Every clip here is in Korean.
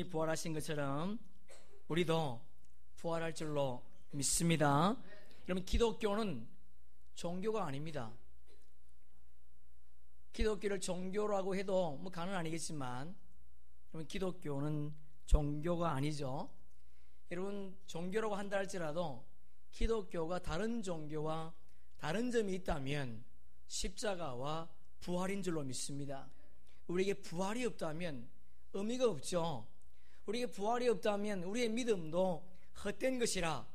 부활하신 것처럼 우리도 부활할 줄로 믿습니다. 여러분, 기독교는 종교가 아닙니다. 기독교를 종교라고 해도 뭐 가는 아니겠지만, 여러분, 기독교는 종교가 아니죠. 여러분, 종교라고 한다 할지라도 기독교가 다른 종교와 다른 점이 있다면 십자가와 부활인 줄로 믿습니다. 우리에게 부활이 없다면 의미가 없죠. 우리에게 부활이 없다면 우리의 믿음도 헛된 것이라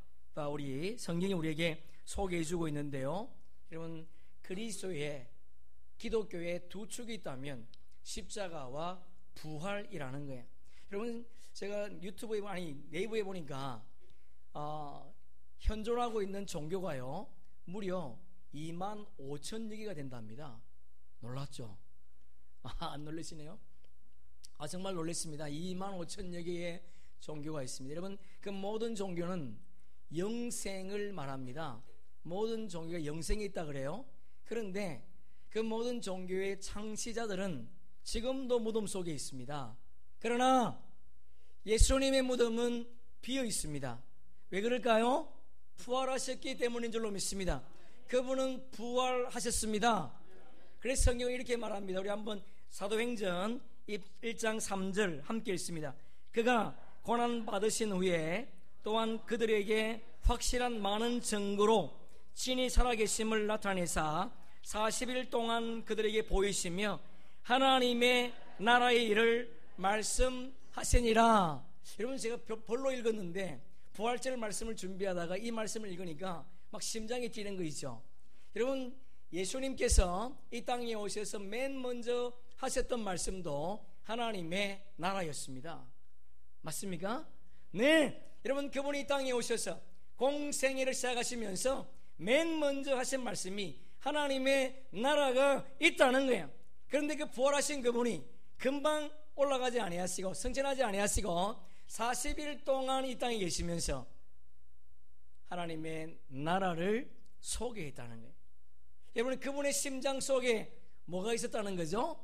우리 성경이 우리에게 소개해주고 있는데요. 여러분, 그리스도의 기독교의 두 축이 있다면 십자가와 부활이라는 거예요. 여러분, 제가 유튜브에 네이버에 보니까 현존하고 있는 종교가요 무려 25,000여 개가 된답니다. 놀랐죠? 안 놀라시네요? 정말 놀랐습니다. 25,000여 개의 종교가 있습니다. 여러분, 그 모든 종교는 영생을 말합니다. 모든 종교가 영생이 있다 그래요. 그런데 그 모든 종교의 창시자들은 지금도 무덤 속에 있습니다. 그러나 예수님의 무덤은 비어 있습니다. 왜 그럴까요? 부활하셨기 때문인 줄로 믿습니다. 그분은 부활하셨습니다. 그래서 성경이 이렇게 말합니다. 우리 한번 사도행전 1장 3절 함께 읽습니다. 그가 고난 받으신 후에 또한 그들에게 확실한 많은 증거로 친히 살아계심을 나타내사 40일 동안 그들에게 보이시며 하나님의 나라의 일을 말씀하시니라. 여러분, 제가 별로 읽었는데 부활절 말씀을 준비하다가 이 말씀을 읽으니까 막 심장이 뛰는 거 있죠. 여러분, 예수님께서 이 땅에 오셔서 맨 먼저 하셨던 말씀도 하나님의 나라였습니다. 맞습니까? 네. 여러분, 그분이 이 땅에 오셔서 공생애를 시작하시면서 맨 먼저 하신 말씀이 하나님의 나라가 있다는 거예요. 그런데 그 부활하신 그분이 금방 올라가지 아니하시고 승천하지 아니하시고 40일 동안 이 땅에 계시면서 하나님의 나라를 소개했다는 거예요. 여러분, 그분의 심장 속에 뭐가 있었다는 거죠?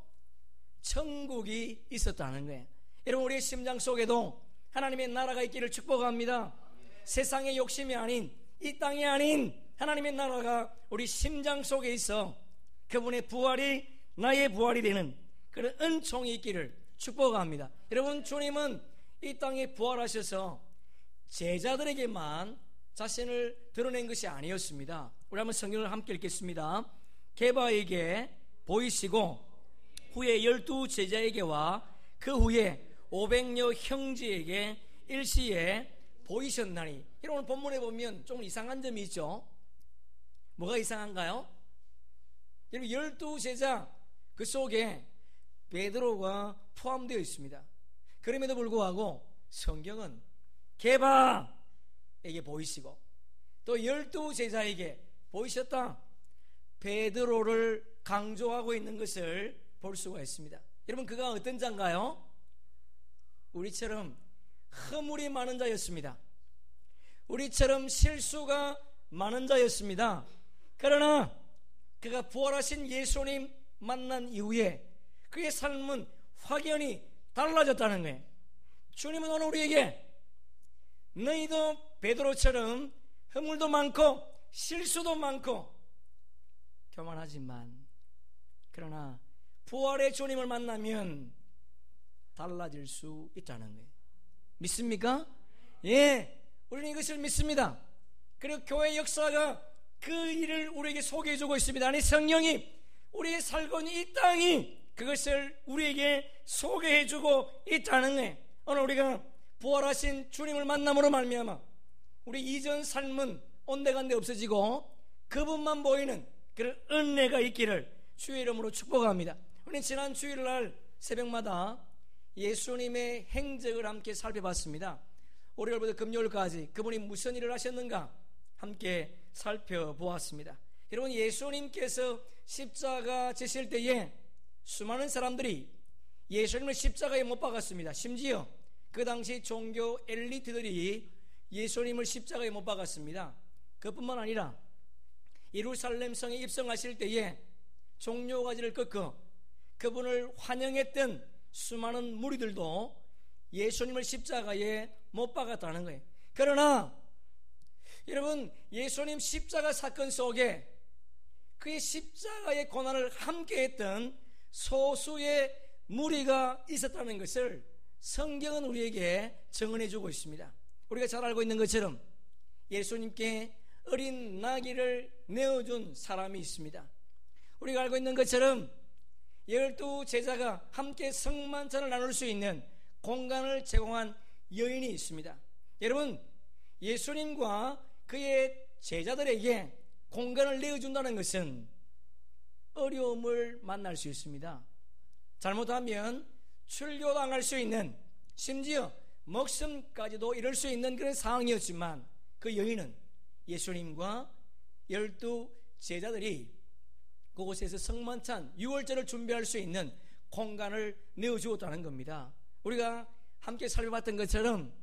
천국이 있었다는 거예요. 여러분, 우리의 심장 속에도 하나님의 나라가 있기를 축복합니다. 세상의 욕심이 아닌, 이 땅이 아닌 하나님의 나라가 우리 심장 속에 있어 그분의 부활이 나의 부활이 되는 그런 은총이 있기를 축복합니다. 여러분, 주님은 이 땅에 부활하셔서 제자들에게만 자신을 드러낸 것이 아니었습니다. 우리 한번 성경을 함께 읽겠습니다. 게바에게 보이시고 후에 12 제자에게와 그 후에 500여 형제에게 일시에 보이셨나니. 오늘 본문에 보면 좀 이상한 점이 있죠. 뭐가 이상한가요? 여러분, 12 제자 그 속에 베드로가 포함되어 있습니다. 그럼에도 불구하고 성경은 게바에게 보이시고 또 12 제자에게 보이셨다, 베드로를 강조하고 있는 것을 볼 수가 있습니다. 여러분, 그가 어떤 자인가요? 우리처럼 허물이 많은 자였습니다. 우리처럼 실수가 많은 자였습니다. 그러나 그가 부활하신 예수님 만난 이후에 그의 삶은 확연히 달라졌다는 거예요. 주님은 오늘 우리에게 너희도 베드로처럼 허물도 많고 실수도 많고 교만하지만 그러나 부활의 주님을 만나면 달라질 수 있다는 거예요. 믿습니까? 예, 우리는 이것을 믿습니다. 그리고 교회 역사가 그 일을 우리에게 소개해주고 있습니다. 아니, 성령이 우리의 살고 있는 이 땅이 그것을 우리에게 소개해주고 있다는 거예요. 오늘 우리가 부활하신 주님을 만남으로 말미암아 우리 이전 삶은 온데간데 없어지고 그분만 보이는 그런 은혜가 있기를 주의 이름으로 축복합니다. 우리 지난 주일날 새벽마다 예수님의 행적을 함께 살펴봤습니다. 월요일부터 금요일까지 그분이 무슨 일을 하셨는가 함께 살펴보았습니다. 여러분, 예수님께서 십자가 지실 때에 수많은 사람들이 예수님을 십자가에 못 박았습니다. 심지어 그 당시 종교 엘리트들이 예수님을 십자가에 못 박았습니다. 그뿐만 아니라 예루살렘 성에 입성하실 때에 종려가지를 꺾어 그분을 환영했던 수많은 무리들도 예수님을 십자가에 못 박았다는 거예요. 그러나 여러분, 예수님 십자가 사건 속에 그의 십자가의 고난을 함께했던 소수의 무리가 있었다는 것을 성경은 우리에게 증언해 주고 있습니다. 우리가 잘 알고 있는 것처럼 예수님께 어린 나귀를 내어준 사람이 있습니다. 우리가 알고 있는 것처럼 12 제자가 함께 성만찬을 나눌 수 있는 공간을 제공한 여인이 있습니다. 여러분, 예수님과 그의 제자들에게 공간을 내어준다는 것은 어려움을 만날 수 있습니다. 잘못하면 출교당할 수 있는, 심지어 목숨까지도 잃을 수 있는 그런 상황이었지만 그 여인은 예수님과 12 제자들이 그곳에서 성만찬 6월절을 준비할 수 있는 공간을 내어주었다는 겁니다. 우리가 함께 살펴봤던 것처럼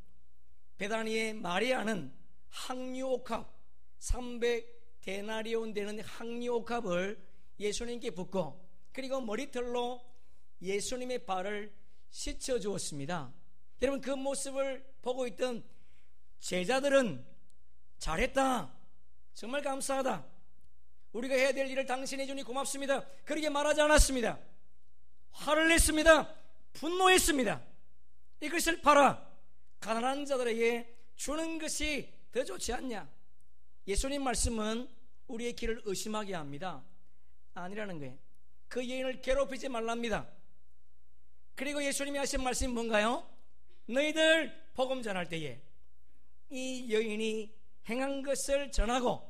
베다니의 마리아는 항류옥합 300데나리온 되는 항류옥합을 예수님께 붓고 그리고 머리털로 예수님의 발을 씻어 주었습니다. 여러분, 그 모습을 보고 있던 제자들은 잘했다, 정말 감사하다, 우리가 해야 될 일을 당신이 해주니 고맙습니다, 그렇게 말하지 않았습니다. 화를 냈습니다. 분노했습니다. 이것을 봐라, 가난한 자들에게 주는 것이 더 좋지 않냐. 예수님 말씀은 우리의 길을 의심하게 합니다. 아니라는 거예요. 그 여인을 괴롭히지 말랍니다. 그리고 예수님이 하신 말씀이 뭔가요? 너희들 복음 전할 때에 이 여인이 행한 것을 전하고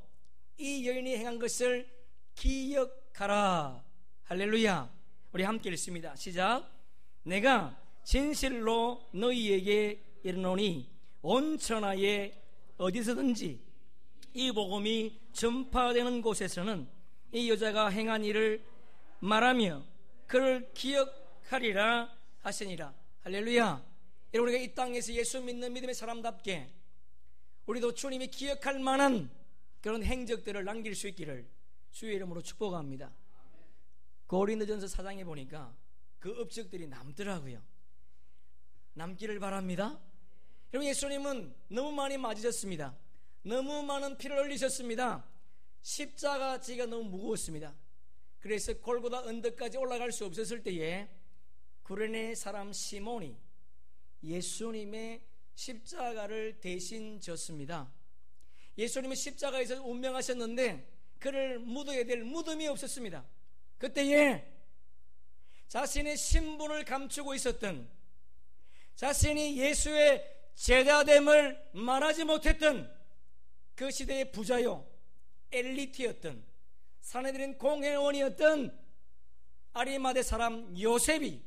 이 여인이 행한 것을 기억하라. 할렐루야. 우리 함께 읽습니다. 시작. 내가 진실로 너희에게 이르노니 온 천하에 어디서든지 이 복음이 전파되는 곳에서는 이 여자가 행한 일을 말하며 그를 기억하리라 하시니라. 할렐루야. 여러분, 우리가 이 땅에서 예수 믿는 믿음의 사람답게 우리도 주님이 기억할 만한 그런 행적들을 남길 수 있기를 주의 이름으로 축복합니다. 고린도전서 4장에 보니까 그 업적들이 남더라고요. 남기를 바랍니다. 여러분, 예수님은 너무 많이 맞으셨습니다. 너무 많은 피를 흘리셨습니다. 십자가 지가 너무 무거웠습니다. 그래서 골고다 언덕까지 올라갈 수 없었을 때에 구레네 사람 시몬이 예수님의 십자가를 대신 졌습니다. 예수님은 십자가에서 운명하셨는데 그를 묻어야 될 무덤이 없었습니다. 그때에 자신의 신분을 감추고 있었던, 자신이 예수의 제자됨을 말하지 못했던 그 시대의 부자요, 엘리트였던, 사내들인 공회원이었던 아리마대 사람 요셉이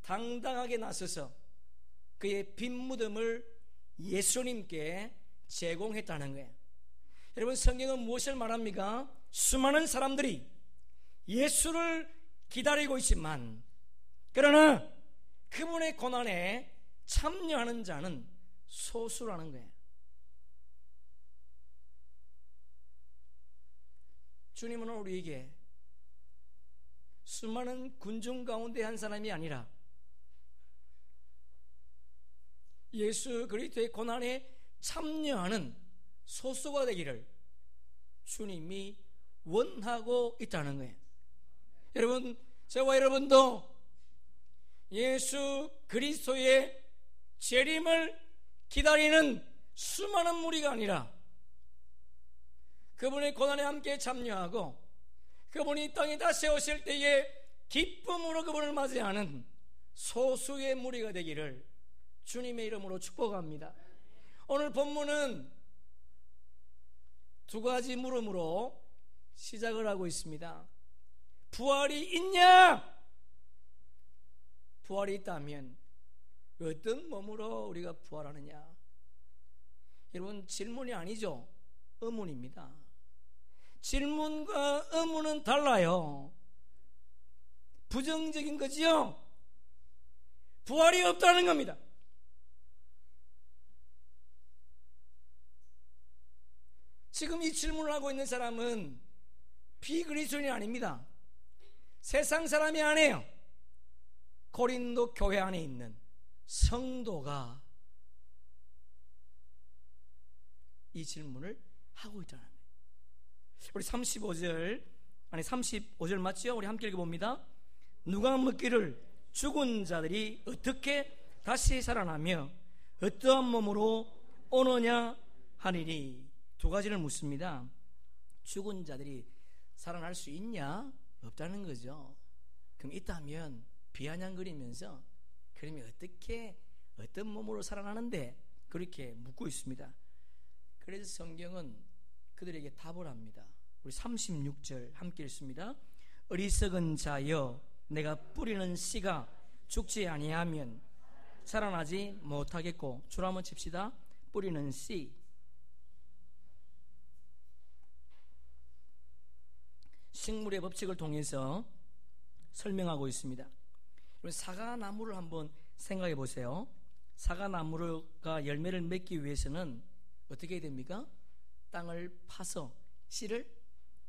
당당하게 나서서 그의 빈 무덤을 예수님께 제공했다는 거예요. 여러분, 성경은 무엇을 말합니까? 수많은 사람들이 예수를 기다리고 있지만 그러나 그분의 고난에 참여하는 자는 소수라는 거예요. 주님은 우리에게 수많은 군중 가운데 한 사람이 아니라 예수 그리스도의 고난에 참여하는 소수가 되기를 주님이 원하고 있다는 거예요. 여러분, 저와 여러분도 예수 그리스도의 재림을 기다리는 수많은 무리가 아니라 그분의 고난에 함께 참여하고 그분이 이 땅에 다시 오실 때에 기쁨으로 그분을 맞이하는 소수의 무리가 되기를 주님의 이름으로 축복합니다. 오늘 본문은 두 가지 물음으로 시작을 하고 있습니다. 부활이 있냐? 부활이 있다면 어떤 몸으로 우리가 부활하느냐? 여러분, 질문이 아니죠. 의문입니다. 질문과 의문은 달라요. 부정적인 거지요. 부활이 없다는 겁니다. 지금 이 질문을 하고 있는 사람은 비그리스도인이 아닙니다. 세상 사람이 아니에요. 고린도 교회 안에 있는 성도가 이 질문을 하고 있다는 거예요. 우리 35절 맞죠? 우리 함께 읽어봅니다. 누가 묻기를 죽은 자들이 어떻게 다시 살아나며 어떠한 몸으로 오느냐 하니니, 두 가지를 묻습니다. 죽은 자들이 살아날 수 있냐? 없다는 거죠. 그럼 있다면 비아냥거리면서 그러면 어떻게 어떤 몸으로 살아나는데, 그렇게 묻고 있습니다. 그래서 성경은 그들에게 답을 합니다. 우리 36절 함께 읽습니다. 어리석은 자여, 내가 뿌리는 씨가 죽지 아니하면 살아나지 못하겠고. 줄 한번 칩시다. 뿌리는 씨. 식물의 법칙을 통해서 설명하고 있습니다. 사과나무를 한번 생각해 보세요. 사과나무가 열매를 맺기 위해서는 어떻게 해야 됩니까? 땅을 파서 씨를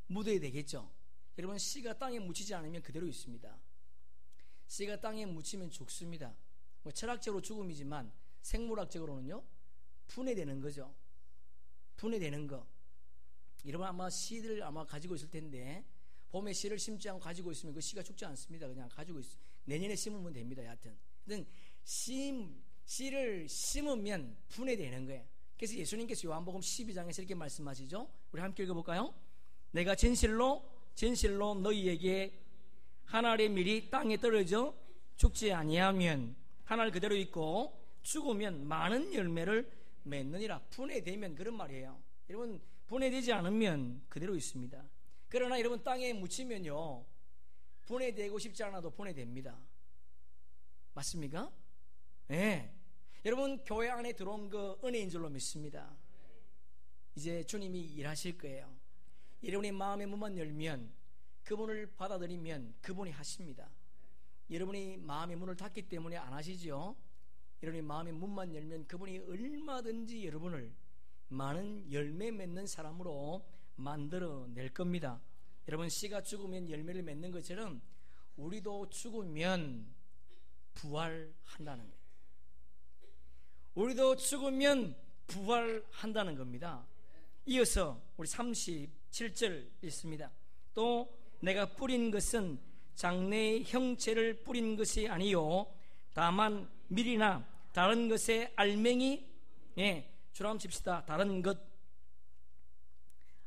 묻어야 되겠죠. 여러분, 씨가 땅에 묻히지 않으면 그대로 있습니다. 씨가 땅에 묻히면 죽습니다. 철학적으로 죽음이지만 생물학적으로는요, 분해되는 거죠. 분해되는 거. 여러분 아마 씨를 아마 가지고 있을 텐데, 봄에 씨를 심지 않고 가지고 있으면 그 씨가 죽지 않습니다. 그냥 가지고 내년에 심으면 됩니다. 여하튼 씨를 심으면 분해되는 거예요. 그래서 예수님께서 요한복음 12장에서 이렇게 말씀하시죠. 우리 함께 읽어볼까요? 내가 진실로 너희에게 한 알의 밀이 땅에 떨어져 죽지 아니하면 한 알 그대로 있고 죽으면 많은 열매를 맺느니라. 분해되면 그런 말이에요. 여러분, 분해되지 않으면 그대로 있습니다. 그러나 여러분, 땅에 묻히면요, 분해되고 싶지 않아도 분해됩니다. 맞습니까? 네. 여러분, 교회 안에 들어온 그 은혜인 줄로 믿습니다. 이제 주님이 일하실 거예요. 여러분이 마음의 문만 열면, 그분을 받아들이면 그분이 하십니다. 여러분이 마음의 문을 닫기 때문에 안 하시죠? 여러분이 마음의 문만 열면 그분이 얼마든지 여러분을 많은 열매 맺는 사람으로 만들어낼 겁니다. 여러분, 씨가 죽으면 열매를 맺는 것처럼 우리도 죽으면 부활한다는 거예요. 우리도 죽으면 부활한다는 겁니다. 이어서 우리 37절 있습니다. 또 내가 뿌린 것은 장래의 형체를 뿌린 것이 아니요 다만 밀이나 다른 것의 알맹이. 줄 한번 칩시다. 다른 것.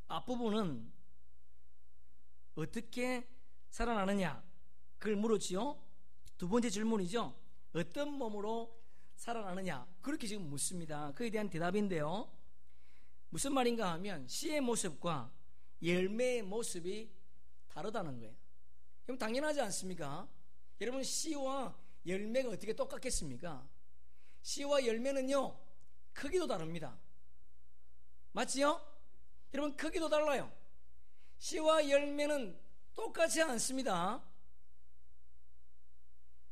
앞부분은 어떻게 살아나느냐, 그걸 물었지요. 두 번째 질문이죠. 어떤 몸으로 살아나느냐, 그렇게 지금 묻습니다. 그에 대한 대답인데요, 무슨 말인가 하면 씨의 모습과 열매의 모습이 다르다는 거예요. 그럼 당연하지 않습니까? 여러분, 씨와 열매가 어떻게 똑같겠습니까? 씨와 열매는요, 크기도 다릅니다. 맞지요? 여러분, 크기도 달라요. 씨와 열매는 똑같지 않습니다.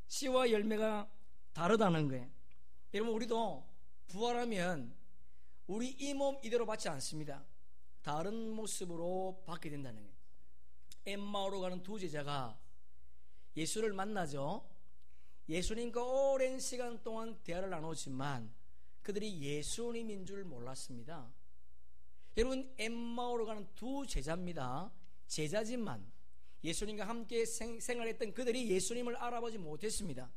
씨와 열매가 다르다는 거예요. 여러분, 우리도 부활하면 우리 이 몸 이대로 받지 않습니다. 다른 모습으로 받게 된다는 거예요. 엠마오로 가는 두 제자가 예수를 만나죠. 예수님과 오랜 시간 동안 대화를 나누지만 그들이 예수님인 줄 몰랐습니다. 여러분, 엠마오로 가는 두 제자입니다. 제자지만 예수님과 함께 생활했던 그들이 예수님을 알아보지 못했습니다.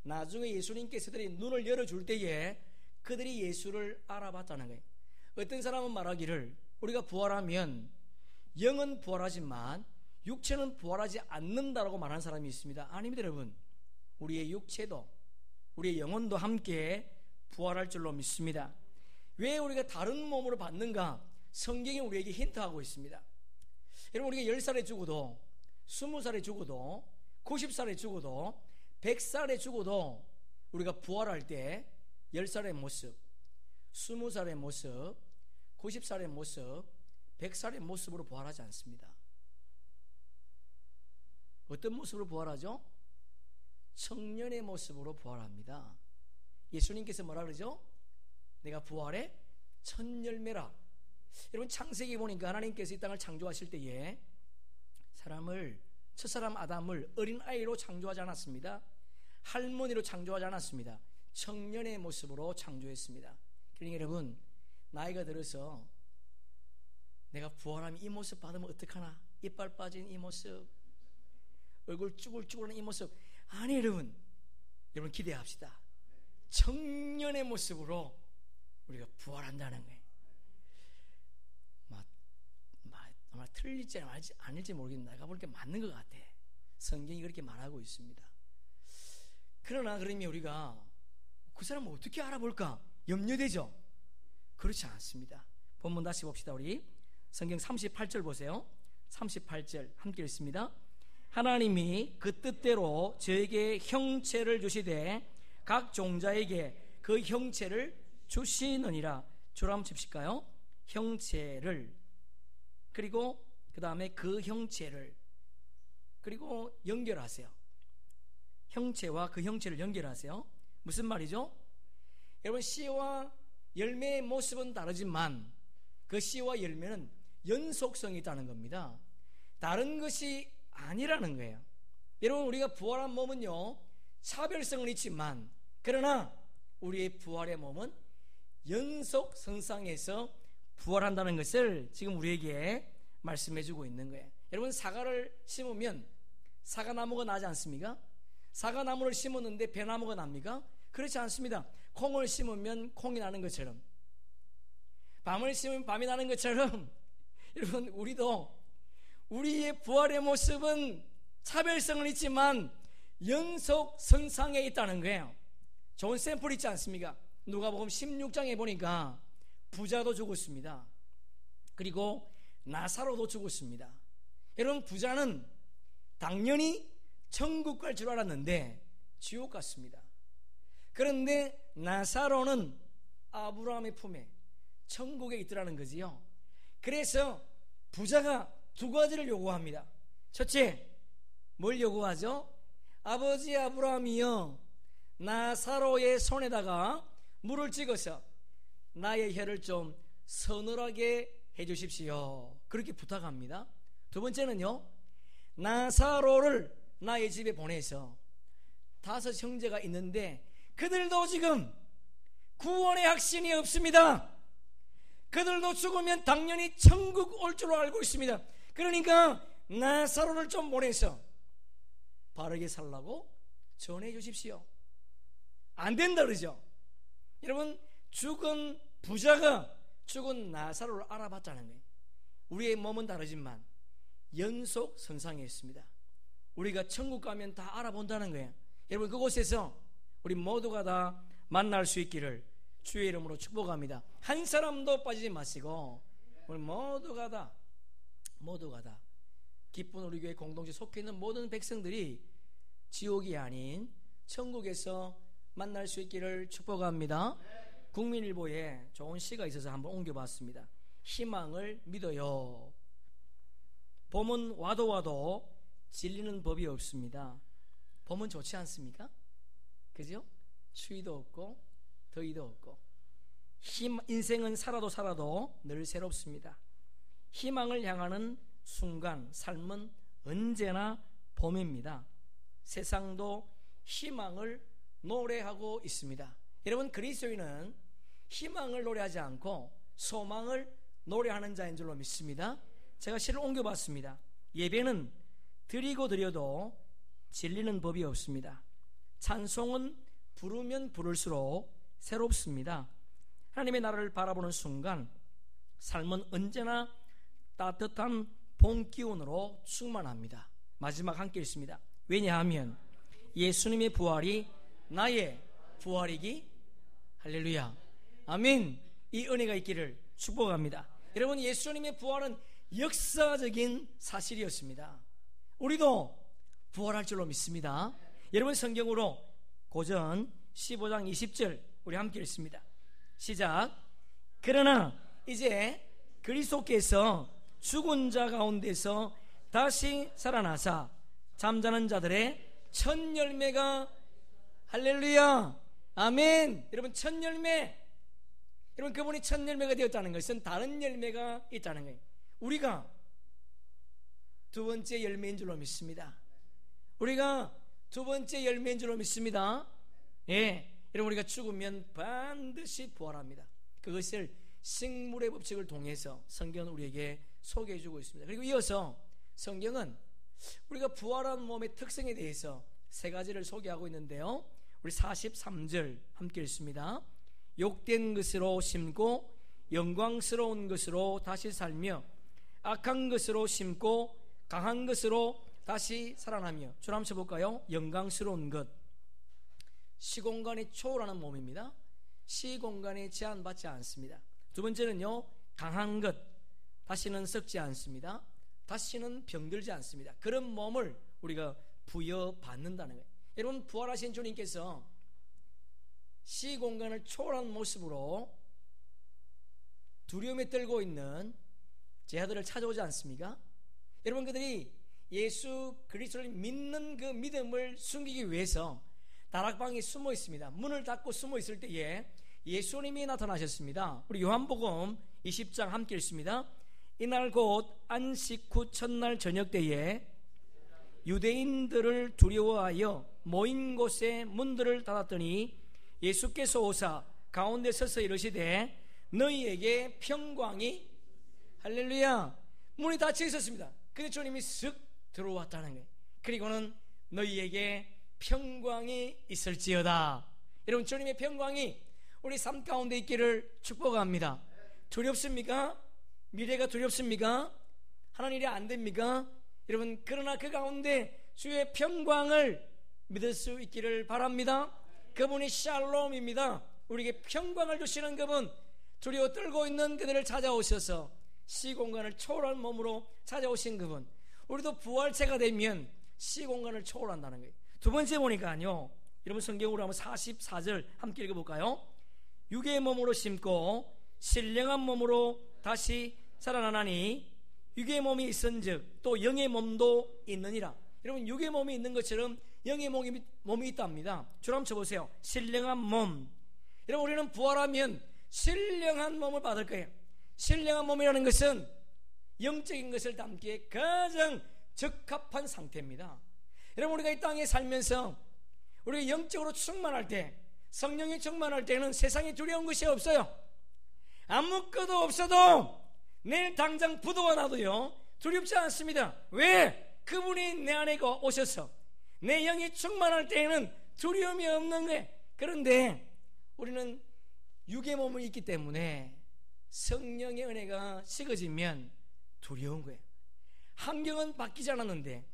나중에 예수님께서 그들이 눈을 열어줄 때에 그들이 예수를 알아봤다는 거예요. 어떤 사람은 말하기를 우리가 부활하면 영은 부활하지만 육체는 부활하지 않는다라고 말하는 사람이 있습니다. 아닙니다, 여러분. 우리의 육체도 우리의 영혼도 함께 부활할 줄로 믿습니다. 왜 우리가 다른 몸으로 받는가? 성경이 우리에게 힌트하고 있습니다. 여러분, 우리가 10살에 죽어도 20살에 죽어도 90살에 죽어도 100살에 죽어도 우리가 부활할 때 10살의 모습, 20살의 모습, 90살의 모습, 100살의 모습으로 부활하지 않습니다. 어떤 모습으로 부활하죠? 청년의 모습으로 부활합니다. 예수님께서 뭐라 그러죠? 내가 부활의 첫 열매라. 여러분, 창세기 보니까 하나님께서 이 땅을 창조하실 때에 첫사람 아담을 어린아이로 창조하지 않았습니다. 할머니로 창조하지 않았습니다. 청년의 모습으로 창조했습니다. 그러니까 여러분, 나이가 들어서 내가 부활하면 이 모습 받으면 어떡하나, 이빨 빠진 이 모습, 얼굴 쭈글쭈글한 이 모습, 아니 여러분 기대합시다. 청년의 모습으로 우리가 부활한다는 거예요. 아마 틀릴지 아닐지 모르겠는데 내가 보니까 맞는 것 같아. 성경이 그렇게 말하고 있습니다. 그러나 그러면 우리가 그 사람을 어떻게 알아볼까 염려되죠? 그렇지 않습니다. 본문 다시 봅시다. 우리 성경 38절 보세요. 38절 함께 읽습니다. 하나님이 그 뜻대로 저에게 형체를 주시되 각 종자에게 그 형체를 주시느니라. 주로 한번 칩실까요? 형체를, 그리고 그 다음에 그 형체를, 그리고 연결하세요. 형체와 그 형체를 연결하세요. 무슨 말이죠? 여러분, 씨와 열매의 모습은 다르지만 그 씨와 열매는 연속성이 있다는 겁니다. 다른 것이 아니라는 거예요. 여러분, 우리가 부활한 몸은요 차별성은 있지만, 그러나 우리의 부활의 몸은 연속 성상에서 부활한다는 것을 지금 우리에게 말씀해 주고 있는 거예요. 여러분, 사과를 심으면 사과나무가 나지 않습니까? 사과나무를 심었는데 배나무가 납니까? 그렇지 않습니다. 콩을 심으면 콩이 나는 것처럼, 밤을 심으면 밤이 나는 것처럼 여러분, 우리도 우리의 부활의 모습은 차별성은 있지만 연속 성상에 있다는 거예요. 좋은 샘플 있지 않습니까? 누가복음 16장에 보니까 부자도 죽었습니다. 그리고 나사로도 죽었습니다. 여러분, 부자는 당연히 천국 갈 줄 알았는데 지옥 갔습니다. 그런데 나사로는 아브라함의 품에 천국에 있더라는 거지요. 그래서 부자가 두 가지를 요구합니다. 첫째, 뭘 요구하죠? 아버지 아브라함이여, 나사로의 손에다가 물을 찍어서 나의 혀를 좀 서늘하게 해주십시오. 그렇게 부탁합니다. 두 번째는요, 나사로를 나의 집에 보내서 5 형제가 있는데 그들도 지금 구원의 확신이 없습니다. 그들도 죽으면 당연히 천국 올 줄로 알고 있습니다. 그러니까 나사로를 좀 보내서 바르게 살라고 전해 주십시오. 안 된다 그러죠. 여러분, 죽은 부자가 죽은 나사로를 알아봤다는 거예요. 우리의 몸은 다르지만 연속 선상에 있습니다. 우리가 천국 가면 다 알아본다는 거예요. 여러분, 그곳에서 우리 모두가 다 만날 수 있기를 주의 이름으로 축복합니다. 한 사람도 빠지지 마시고 우리 모두가 다 기쁜 우리 교회 공동체 속해 있는 모든 백성들이 지옥이 아닌 천국에서 만날 수 있기를 축복합니다. 국민일보에 좋은 시가 있어서 한번 옮겨봤습니다. 희망을 믿어요. 봄은 와도 질리는 법이 없습니다. 봄은 좋지 않습니까? 그죠? 추위도 없고 더위도 없고, 인생은 살아도 늘 새롭습니다. 희망을 향하는 순간, 삶은 언제나 봄입니다. 세상도 희망을 노래하고 있습니다. 여러분, 그리스도인은 희망을 노래하지 않고 소망을 노래하는 자인 줄로 믿습니다. 제가 시를 옮겨봤습니다. 예배는 드리고 드려도 질리는 법이 없습니다. 찬송은 부르면 부를수록 새롭습니다. 하나님의 나라를 바라보는 순간 삶은 언제나 따뜻한 봄 기운으로 충만합니다. 마지막 함께 읽습니다. 왜냐하면 예수님의 부활이 나의 부활이기. 할렐루야, 아멘. 이 은혜가 있기를 축복합니다. 여러분, 예수님의 부활은 역사적인 사실이었습니다. 우리도 부활할 줄로 믿습니다. 여러분, 성경으로 고전 15장 20절 우리 함께 읽습니다. 시작. 그러나 이제 그리스도께서 죽은 자 가운데서 다시 살아나사 잠자는 자들의 첫 열매가, 할렐루야, 아멘. 여러분, 첫 열매, 여러분, 그분이 첫 열매가 되었다는 것은 다른 열매가 있다는 거예요. 우리가 두 번째 열매인 줄로 믿습니다. 우리가 두 번째 열매인 줄로 믿습니다. 예, 여러분, 우리가 죽으면 반드시 부활합니다. 그것을 생물의 법칙을 통해서 성경은 우리에게 소개해 주고 있습니다. 그리고 이어서 성경은 우리가 부활한 몸의 특성에 대해서 세 가지를 소개하고 있는데요, 우리 43절 함께 읽습니다. 욕된 것으로 심고 영광스러운 것으로 다시 살며 악한 것으로 심고 강한 것으로 다시 살아나며. 줄 한번 쳐볼까요? 영광스러운 것, 시공간이 초월하는 몸입니다. 시공간에 제한받지 않습니다. 두 번째는요, 강한 것, 다시는 썩지 않습니다. 다시는 병들지 않습니다. 그런 몸을 우리가 부여받는다는 거예요. 여러분, 부활하신 주님께서 시공간을 초월한 모습으로 두려움에 떨고 있는 제자들을 찾아오지 않습니까? 여러분, 그들이 예수 그리스도를 믿는 그 믿음을 숨기기 위해서 다락방에 숨어 있습니다. 문을 닫고 숨어 있을 때에 예수님이 나타나셨습니다. 우리 요한복음 20장 함께 읽습니다. 이날 곧 안식 후 첫날 저녁 때에 유대인들을 두려워하여 모인 곳에 문들을 닫았더니 예수께서 오사 가운데 서서 이르시되 너희에게 평강이, 할렐루야, 문이 닫혀 있었습니다. 근데 주님이 쓱 들어왔다는 거예요. 그리고는 너희에게 평강이 있을지어다. 여러분, 주님의 평강이 우리 삶 가운데 있기를 축복합니다. 두렵습니까? 미래가 두렵습니까? 하나님 일이 안 됩니까? 여러분, 그러나 그 가운데 주의 평강을 믿을 수 있기를 바랍니다. 그분이 샬롬입니다. 우리에게 평강을 주시는 그분, 두려워 떨고 있는 그들을 찾아오셔서 시공간을 초월한 몸으로 찾아오신 그분, 우리도 부활체가 되면 시공간을 초월한다는 거예요. 두 번째 보니까요, 여러분 성경으로 한번 44절 함께 읽어볼까요? 육의 몸으로 심고 신령한 몸으로 다시 살아나나니 육의 몸이 있은즉 또 영의 몸도 있느니라. 여러분, 육의 몸이 있는 것처럼 영의 몸이 있답니다. 줄 한번 쳐보세요. 신령한 몸. 여러분, 우리는 부활하면 신령한 몸을 받을 거예요. 신령한 몸이라는 것은 영적인 것을 담기에 가장 적합한 상태입니다. 여러분, 우리가 이 땅에 살면서 우리가 영적으로 충만할 때, 성령이 충만할 때는 세상에 두려운 것이 없어요. 아무것도 없어도 내일 당장 부도가 나도요 두렵지 않습니다. 왜? 그분이 내 안에 오셔서 내 영이 충만할 때에는 두려움이 없는 거예요. 그런데 우리는 육의 몸이 있기 때문에 성령의 은혜가 식어지면 두려운 거예요. 환경은 바뀌지 않았는데,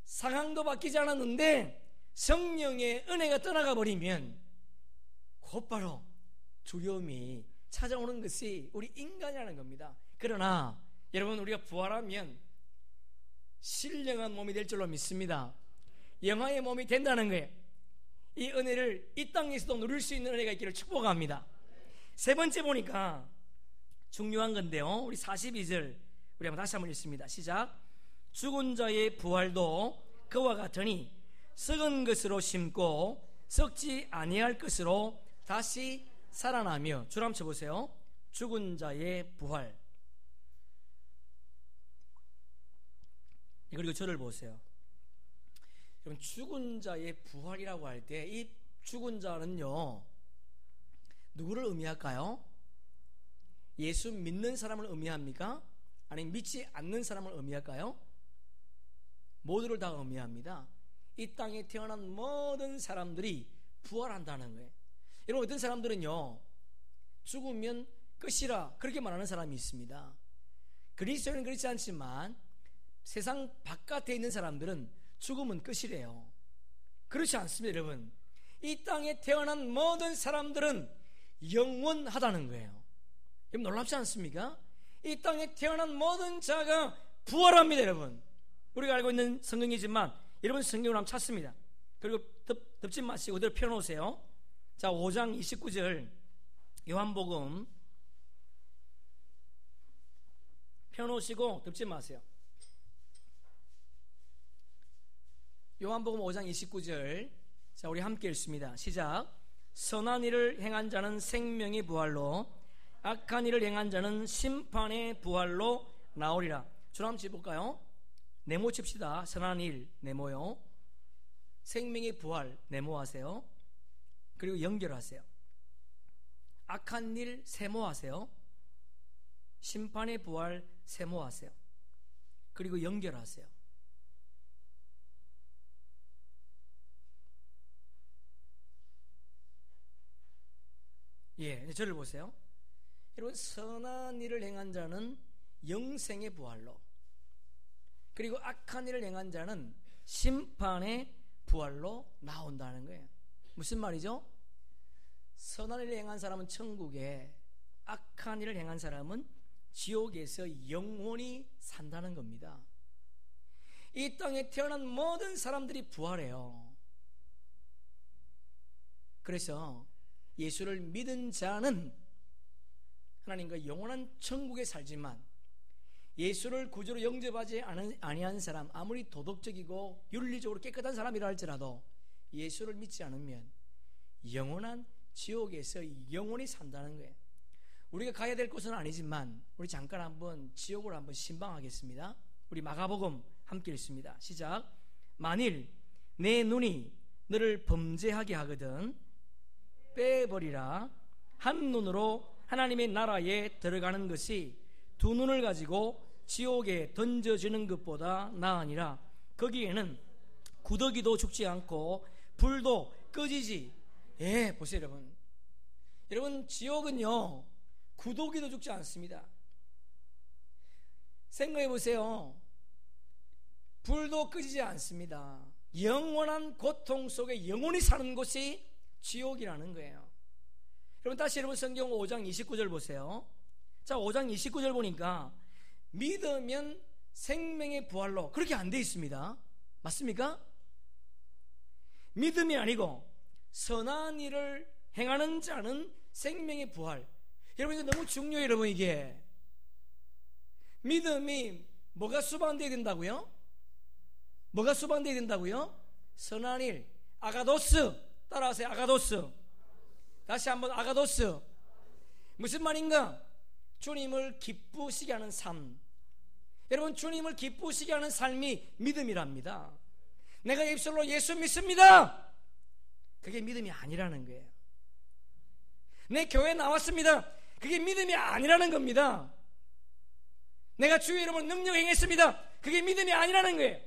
상황도 바뀌지 않았는데 성령의 은혜가 떠나가 버리면 곧바로 두려움이 찾아오는 것이 우리 인간이라는 겁니다. 그러나 여러분, 우리가 부활하면 신령한 몸이 될 줄로 믿습니다. 영화의 몸이 된다는 거예요. 이 은혜를 이 땅에서도 누릴 수 있는 은혜가 있기를 축복합니다. 세 번째 보니까 중요한 건데요, 우리 42절 우리 한번 다시 한번 읽습니다. 시작. 죽은 자의 부활도 그와 같으니 썩은 것으로 심고 썩지 아니할 것으로 다시 살아나며. 줄 한번 쳐보세요. 죽은 자의 부활. 그리고 저를 보세요. 여러분, 죽은 자의 부활이라고 할 때 이 죽은 자는요 누구를 의미할까요? 예수 믿는 사람을 의미합니까? 아니면 믿지 않는 사람을 의미할까요? 모두를 다 의미합니다. 이 땅에 태어난 모든 사람들이 부활한다는 거예요. 여러분, 어떤 사람들은요 죽으면 끝이라 그렇게 말하는 사람이 있습니다. 그리스도인은 그렇지 않지만 세상 바깥에 있는 사람들은 죽으면 끝이래요. 그렇지 않습니다. 여러분, 이 땅에 태어난 모든 사람들은 영원하다는 거예요. 여러분, 놀랍지 않습니까? 이 땅에 태어난 모든 자가 부활합니다. 여러분, 우리가 알고 있는 성경이지만 여러분 성경을 한번 찾습니다. 그리고 덮지 마시고 그대로 펴놓으세요. 자, 5장 29절 요한복음 펴놓으시고 덮지 마세요. 요한복음 5장 29절, 자, 우리 함께 읽습니다. 시작. 선한 일을 행한 자는 생명의 부활로, 악한 일을 행한 자는 심판의 부활로 나오리라. 줄 한번 쳐볼까요? 네모 칩시다. 선한 일 네모요, 생명의 부활 네모하세요. 그리고 연결하세요. 악한 일 세모하세요. 심판의 부활 세모하세요. 그리고 연결하세요. 예, 저를 보세요. 여러분, 선한 일을 행한 자는 영생의 부활로, 그리고 악한 일을 행한 자는 심판의 부활로 나온다는 거예요. 무슨 말이죠? 선한 일을 행한 사람은 천국에, 악한 일을 행한 사람은 지옥에서 영원히 산다는 겁니다. 이 땅에 태어난 모든 사람들이 부활해요. 그래서 예수를 믿은 자는 하나님과 영원한 천국에 살지만, 예수를 구주로 영접하지 아니한 사람, 아무리 도덕적이고 윤리적으로 깨끗한 사람이라 할지라도 예수를 믿지 않으면 영원한 지옥에서 영원히 산다는 거예요. 우리가 가야 될 곳은 아니지만 우리 잠깐 한번 지옥을 한번 신방하겠습니다. 우리 마가복음 함께 읽습니다. 시작. 만일 내 눈이 너를 범죄하게 하거든 빼버리라. 한 눈으로 하나님의 나라에 들어가는 것이 두 눈을 가지고 지옥에 던져지는 것보다 나으니라. 거기에는 구더기도 죽지 않고 불도 꺼지지. 예, 보세요 여러분. 여러분, 지옥은요 구더기도 죽지 않습니다. 생각해 보세요. 불도 꺼지지 않습니다. 영원한 고통 속에 영원히 사는 곳이 지옥이라는 거예요. 여러분, 다시 여러분 성경 5장 29절 보세요. 자, 5장 29절 보니까 믿으면 생명의 부활로, 그렇게 안 돼 있습니다. 맞습니까? 믿음이 아니고 선한 일을 행하는 자는 생명의 부활. 여러분, 이거 너무 중요해요. 여러분, 이게 믿음이 뭐가 수반되어야 된다고요? 뭐가 수반되어야 된다고요? 선한 일, 아가도스. 따라하세요. 아가도스. 다시 한번 아가도스. 무슨 말인가? 주님을 기쁘시게 하는 삶. 여러분, 주님을 기쁘시게 하는 삶이 믿음이랍니다. 내가 입술로 예수 믿습니다, 그게 믿음이 아니라는 거예요. 내 교회 나왔습니다, 그게 믿음이 아니라는 겁니다. 내가 주의 이름으로 능력 행했습니다, 그게 믿음이 아니라는 거예요.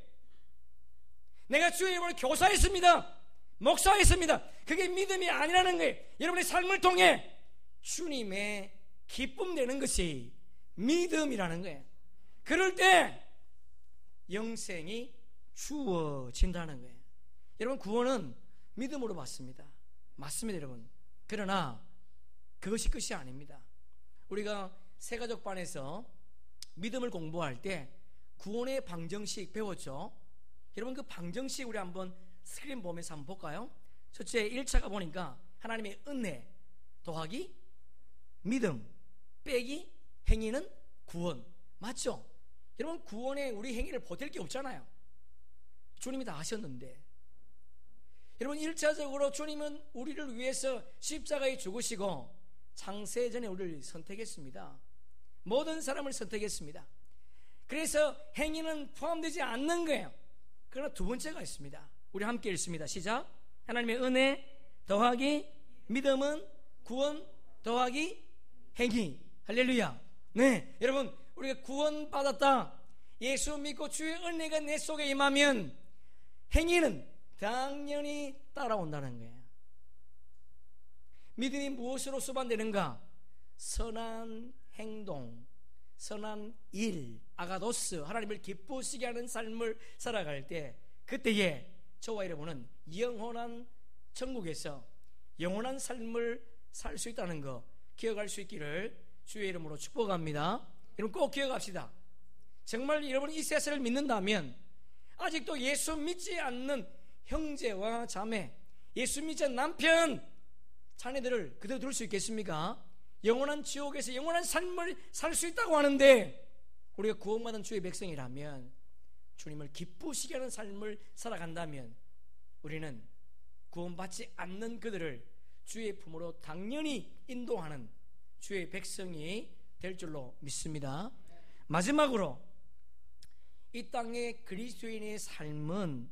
내가 주의 이름으로 교사했습니다, 목사했습니다, 그게 믿음이 아니라는 거예요. 여러분의 삶을 통해 주님의 기쁨 되는 것이 믿음이라는 거예요. 그럴 때 영생이 주어진다는 거예요. 여러분, 구원은 믿음으로 받습니다. 맞습니다, 여러분. 그러나 그것이 끝이 아닙니다. 우리가 새가족반에서 믿음을 공부할 때 구원의 방정식 배웠죠. 여러분, 그 방정식 우리 한번 스크린 보면서 한번 볼까요? 첫째, 1차가 보니까 하나님의 은혜 더하기 믿음 빼기 행위는 구원. 맞죠? 여러분, 구원에 우리 행위를 보탤 게 없잖아요. 주님이 다 하셨는데. 여러분, 1차적으로 주님은 우리를 위해서 십자가에 죽으시고 창세전에 우리를 선택했습니다. 모든 사람을 선택했습니다. 그래서 행위는 포함되지 않는 거예요. 그러나 두 번째가 있습니다. 우리 함께 읽습니다. 시작. 하나님의 은혜 더하기 믿음은 구원 더하기 행위. 할렐루야. 네, 여러분, 우리가 구원 받았다, 예수 믿고 주의 은혜가 내 속에 임하면 행위는 당연히 따라온다는 거예요. 믿음이 무엇으로 수반되는가? 선한 행동, 선한 일, 아가도스, 하나님을 기쁘시게 하는 삶을 살아갈 때, 그때에 저와 여러분은 영원한 천국에서 영원한 삶을 살 수 있다는 거 기억할 수 있기를 주의 이름으로 축복합니다. 여러분, 꼭 기억합시다. 정말 여러분이 이 세상을 믿는다면 아직도 예수 믿지 않는 형제와 자매, 예수 믿지 않는 남편, 자녀들을 그대로 둘 수 있겠습니까? 영원한 지옥에서 영원한 삶을 살 수 있다고 하는데, 우리가 구원받은 주의 백성이라면, 주님을 기쁘시게 하는 삶을 살아간다면, 우리는 구원받지 않는 그들을 주의 품으로 당연히 인도하는 주의 백성이 될 줄로 믿습니다. 마지막으로, 이 땅의 그리스도인의 삶은,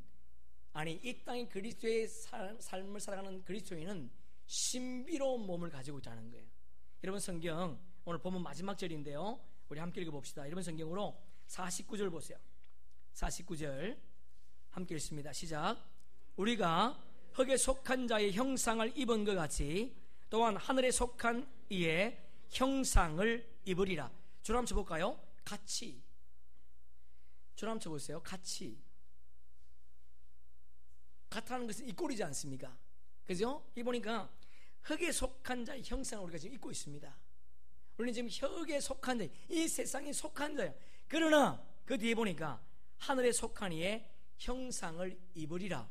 아니 이 땅의 그리스도의 삶을 살아가는 그리스도인은 신비로운 몸을 가지고 있다는 거예요. 여러분 성경 오늘 보면 마지막 절인데요, 우리 함께 읽어봅시다. 여러분 성경으로 49절 보세요. 49절 함께 읽습니다. 시작. 우리가 흙에 속한 자의 형상을 입은 것 같이 또한 하늘에 속한 이의 형상을 입으리라. 줄 한번 쳐볼까요? 같이. 줄 한번 쳐보세요. 같이. 같다는 것은 이 꼴이지 않습니까? 그죠? 이 보니까 흙에 속한 자의 형상을 우리가 지금 입고 있습니다. 우리는 지금 흙에 속한 자, 이 세상에 속한 자예요. 그러나 그 뒤에 보니까 하늘에 속한 이의 형상을 입으리라.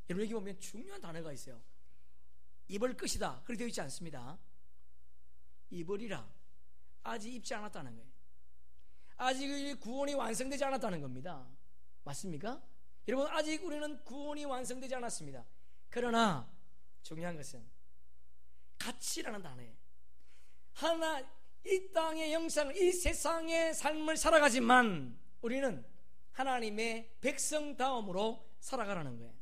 여러분 여기 보면 중요한 단어가 있어요. 입을 것이다 그렇게 되어 있지 않습니다. 입으리라. 아직 입지 않았다는 거예요. 아직 구원이 완성되지 않았다는 겁니다. 맞습니까? 여러분 아직 우리는 구원이 완성되지 않았습니다. 그러나 중요한 것은 같이라는 단어예요. 하나 이 땅의 형상을, 이 세상의 삶을 살아가지만 우리는 하나님의 백성다움으로 살아가라는 거예요.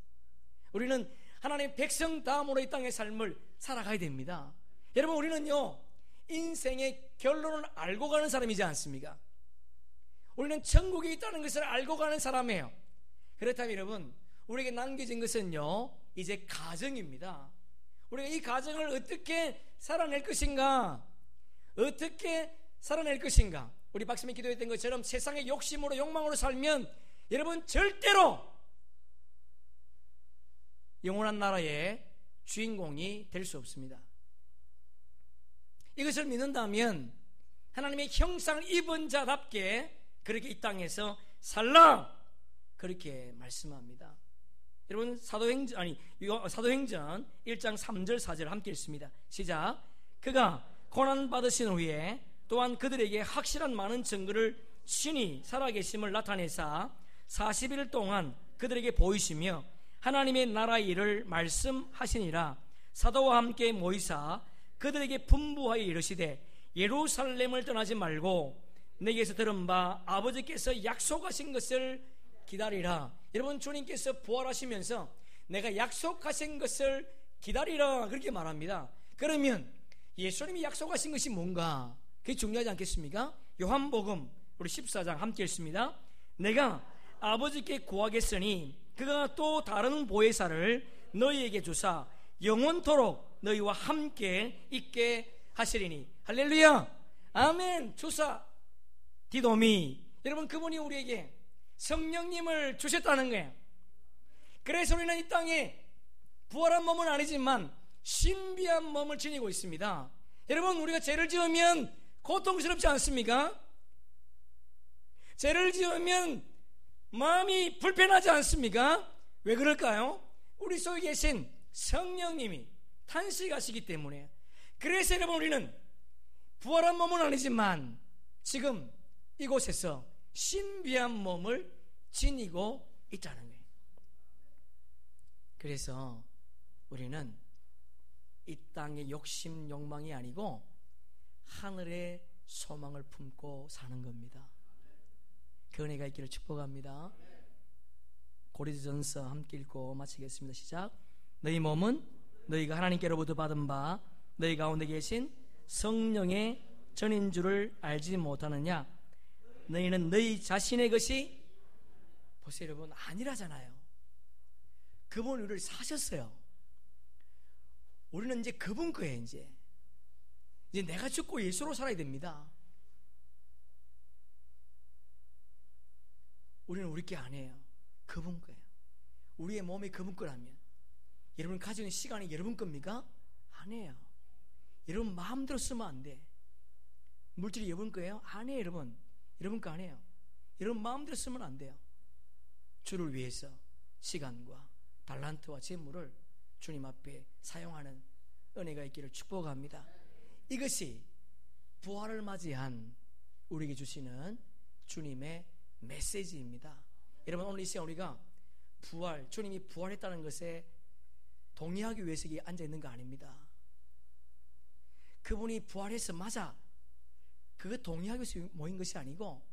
우리는 하나님의 백성다움으로 이 땅의 삶을 살아가야 됩니다. 여러분 우리는요 인생의 결론을 알고 가는 사람이지 않습니까? 우리는 천국에 있다는 것을 알고 가는 사람이에요. 그렇다면 여러분 우리에게 남겨진 것은요 이제 가정입니다. 우리가 이 가정을 어떻게 살아낼 것인가, 어떻게 살아낼 것인가. 우리 박사님이 기도했던 것처럼 세상의 욕심으로 욕망으로 살면 여러분 절대로 영원한 나라의 주인공이 될 수 없습니다. 이것을 믿는다면 하나님의 형상을 입은 자답게 그렇게 이 땅에서 살라 그렇게 말씀합니다. 여러분 사도행전 1장 3절 4절 함께 읽습니다. 시작. 그가 고난 받으신 후에 또한 그들에게 확실한 많은 증거를 신이 살아계심을 나타내사 40일 동안 그들에게 보이시며 하나님의 나라의 일을 말씀하시니라. 사도와 함께 모이사 그들에게 분부하여 이르시되 예루살렘을 떠나지 말고 내게서 들은 바 아버지께서 약속하신 것을 기다리라. 여러분 주님께서 부활하시면서 내가 약속하신 것을 기다리라 그렇게 말합니다. 그러면 예수님이 약속하신 것이 뭔가 그게 중요하지 않겠습니까? 요한복음 우리 14장 함께 읽습니다. 내가 아버지께 구하겠으니 그가 또 다른 보혜사를 너희에게 주사 영원토록 너희와 함께 있게 하시리니. 할렐루야 아멘. 주사 디도미. 여러분 그분이 우리에게 성령님을 주셨다는 거예요. 그래서 우리는 이 땅에 부활한 몸은 아니지만 신비한 몸을 지니고 있습니다. 여러분 우리가 죄를 지으면 고통스럽지 않습니까? 죄를 지으면 마음이 불편하지 않습니까? 왜 그럴까요? 우리 속에 계신 성령님이 탄식하시기 때문에. 그래서 여러분 우리는 부활한 몸은 아니지만 지금 이곳에서 신비한 몸을 지니고 있다는 거예요. 그래서 우리는 이 땅의 욕심 욕망이 아니고 하늘의 소망을 품고 사는 겁니다. 그 은혜가 있기를 축복합니다. 고린도전서 함께 읽고 마치겠습니다. 시작. 너희 몸은 너희가 하나님께로부터 받은 바 너희 가운데 계신 성령의 전인 줄을 알지 못하느냐. 너희는 너희 자신의 것이 보세요 여러분 아니라잖아요. 그분 우리를 사셨어요. 우리는 이제 그분 거예요. 이제 내가 죽고 예수로 살아야 됩니다. 우리는 우리 게 아니에요. 그분 거예요. 우리의 몸이 그분 거라면 여러분 가지는 시간이 여러분 겁니까? 아니에요. 여러분 마음대로 쓰면 안 돼. 물질이 여러분 거예요? 아니에요. 여러분 거 아니에요. 여러분 마음대로 쓰면 안 돼요. 주를 위해서 시간과 달란트와 재물을 주님 앞에 사용하는 은혜가 있기를 축복합니다. 이것이 부활을 맞이한 우리에게 주시는 주님의 메시지입니다. 여러분 오늘 이 시간 우리가 주님이 부활했다는 것에 동의하기 위해서 여기 앉아있는 거 아닙니다. 그분이 부활해서 맞아 그거 동의하기 위해서 모인 것이 아니고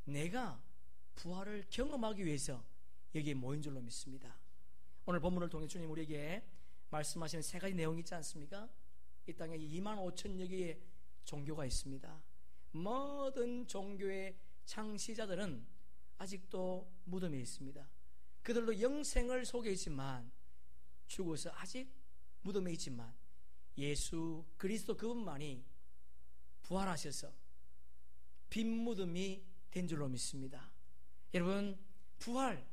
내가 부활을 경험하기 위해서 여기에 모인 줄로 믿습니다. 오늘 본문을 통해 주님 우리에게 말씀하시는 세 가지 내용이 있지 않습니까? 이 땅에 2만 5천여 개의 종교가 있습니다. 모든 종교의 창시자들은 아직도 무덤에 있습니다. 그들도 영생을 속에 있지만 죽어서 아직 무덤에 있지만 예수 그리스도 그분만이 부활하셔서 빈 무덤이 된 줄로 믿습니다. 여러분, 부활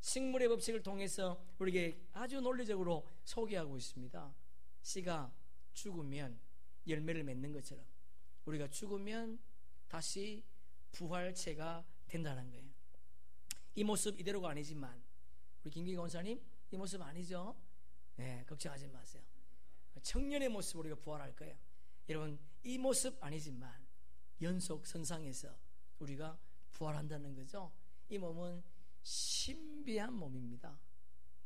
식물의 법칙을 통해서 우리에게 아주 논리적으로 소개하고 있습니다. 씨가 죽으면 열매를 맺는 것처럼 우리가 죽으면 다시 부활체가 된다는 거예요. 이 모습 이대로가 아니지만 우리 김기희 권사님 이 모습 아니죠? 네, 걱정하지 마세요. 청년의 모습으로 우리가 부활할 거예요. 여러분, 이 모습 아니지만 연속선상에서 우리가 부활한다는 거죠. 이 몸은 신비한 몸입니다.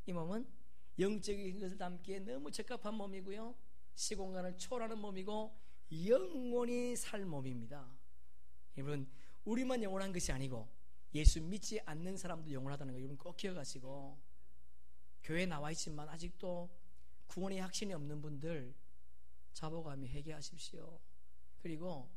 이 몸은 영적인 것을 담기에 너무 적합한 몸이고요, 시공간을 초월하는 몸이고 영원히 살 몸입니다. 여러분, 우리만 영원한 것이 아니고 예수 믿지 않는 사람도 영원하다는 거 여러분 꼭 기억하시고, 교회에 나와 있지만 아직도 구원의 확신이 없는 분들 자복하며 회개하십시오. 그리고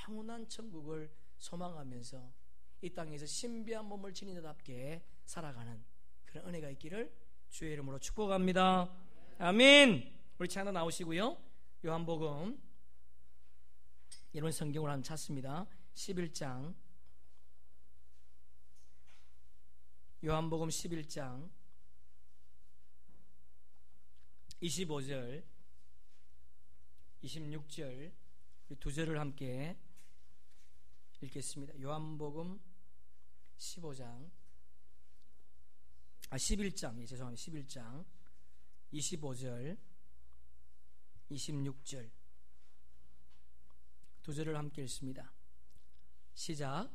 영원한 천국을 소망하면서 이 땅에서 신비한 몸을 지닌 자답게 살아가는 그런 은혜가 있기를 주의 이름으로 축복합니다. 아멘. 우리 찬양 나오시고요, 요한복음 이런 성경을 한번 찾습니다. 11장, 요한복음 11장 25절 26절 우리 두 절을 함께 읽겠습니다. 요한복음 11장 11장 25절 26절 두 절을 함께 읽습니다. 시작.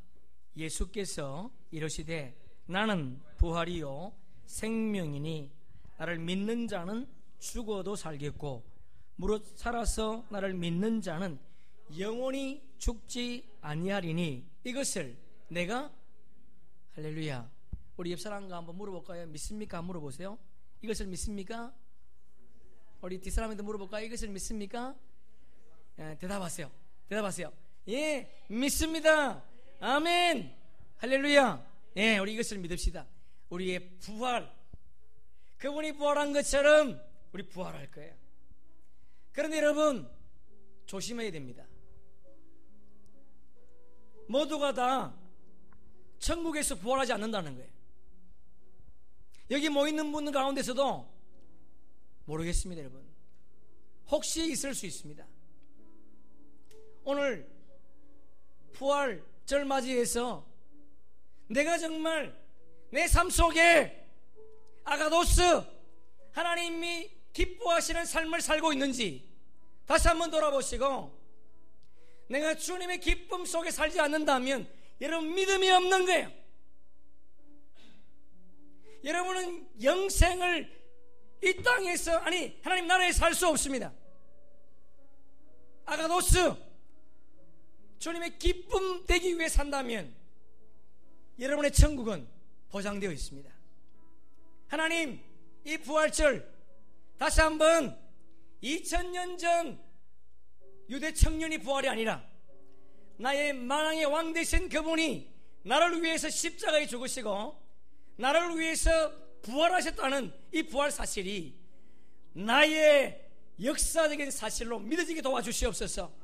예수께서 이르시되 나는 부활이요 생명이니 나를 믿는 자는 죽어도 살겠고 무릇 살아서 나를 믿는 자는 영원히 죽지 아니하리니 이것을 내가, 할렐루야, 우리 옆 사람과 한번 물어볼까요? 믿습니까? 한번 물어보세요. 이것을 믿습니까? 우리 뒷사람한테 물어볼까요? 이것을 믿습니까? 예, 대답하세요. 예, 믿습니다. 아멘. 할렐루야. 예, 우리 이것을 믿읍시다. 우리의 부활, 그분이 부활한 것처럼 우리 부활할 거예요. 그런데 여러분, 조심해야 됩니다. 모두가 다 천국에서 부활하지 않는다는 거예요. 여기 모이는 분들 가운데서도 모르겠습니다. 여러분, 혹시 있을 수 있습니다. 오늘 부활절 맞이해서 내가 정말 내 삶 속에 아가도스, 하나님이 기뻐하시는 삶을 살고 있는지 다시 한번 돌아보시고, 내가 주님의 기쁨 속에 살지 않는다면 여러분 믿음이 없는 거예요. 여러분은 영생을 이 땅에서, 아니 하나님 나라에 살 수 없습니다. 아가도스, 주님의 기쁨 되기 위해 산다면 여러분의 천국은 보장되어 있습니다. 하나님, 이 부활절 다시 한번 2000년 전 유대 청년이 부활이 아니라 나의 만왕의 왕 되신 그분이 나를 위해서 십자가에 죽으시고 나를 위해서 부활하셨다는 이 부활 사실이 나의 역사적인 사실로 믿어지게 도와주시옵소서.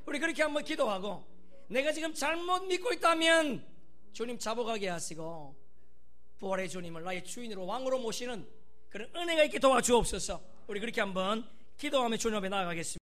우리 그렇게 한번 기도하고, 내가 지금 잘못 믿고 있다면 주님 자복하게 하시고 부활의 주님을 나의 주인으로 왕으로 모시는 그런 은혜가 있게 도와주옵소서. 우리 그렇게 한번 기도하며 주님 앞에 나아가겠습니다.